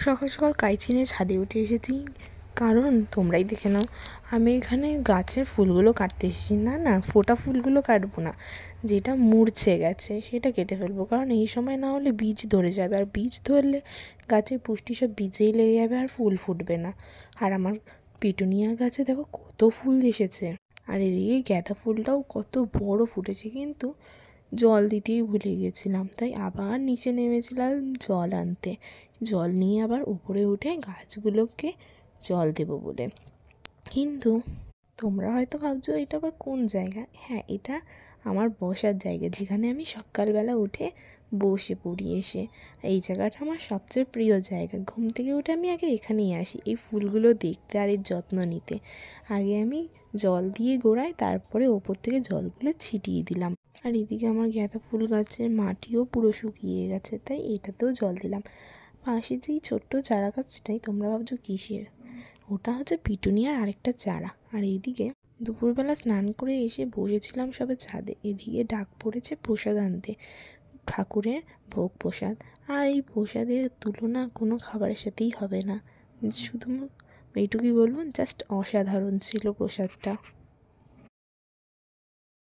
সকাল সকাল কাইচি নিয়ে ছাদে উঠে এসেছি, কারণ তোমরাই দেখে নাও আমি এখানে গাছের ফুলগুলো কাটতে এসেছি। না, ফোটা ফুলগুলো কাটবো না, যেটা মূর্ছে গেছে সেটা কেটে ফেলবো, কারণ এই সময় না হলে বীজ ধরে যাবে, আর বীজ ধরলে গাছের পুষ্টি সব বীজেই লেগে যাবে আর ফুল ফুটবে না। আর আমার পিটুনিয়া গাছে দেখো কত ফুল এসেছে, আর এদিকে গাঁদা ফুলটাও কত বড় ফুটেছে, কিন্তু জল দিতেই ভুলে গেছিলাম, তাই আবার নিচে নেমেছিলাম জল আনতে। জল নিয়ে আবার উপরে উঠে গাছগুলোকে জল দেবো বলে। কিন্তু তোমরা হয়তো ভাবছো এটা আবার কোন জায়গা। হ্যাঁ, এটা আমার বসার জায়গা, যেখানে আমি সকালবেলা উঠে বসে পড়ি এসে। এই জায়গাটা আমার সবচেয়ে প্রিয় জায়গা। ঘুম থেকে উঠে আমি আগে এখানেই আসি এই ফুলগুলো দেখতে আর এর যত্ন নিতে। আগে আমি জল দিয়ে গোড়ায়, তারপরে ওপর থেকে জলগুলো ছিটিয়ে দিলাম। আর এদিকে আমার গাঁদা ফুল গাছের মাটিও পুরো শুকিয়ে গেছে, তাই এটাতেও জল দিলাম। পাশে যেই ছোট্ট চারা গাছটাই, তোমরা ভাবছো কিসের, ওটা হচ্ছে পিটুনিয়ার আরেকটা চারা। আর এইদিকে দুপুরবেলা স্নান করে এসে বসেছিলাম সবে ছাদে। এদিকে ডাক পড়েছে প্রসাদ আনতে, ঠাকুরের ভোগ প্রসাদ। আর এই প্রসাদের তুলনা কোনো খাবারের সাথেই হবে না। শুধু এইটুকুই বলবো, জাস্ট অসাধারণ ছিল প্রসাদটা।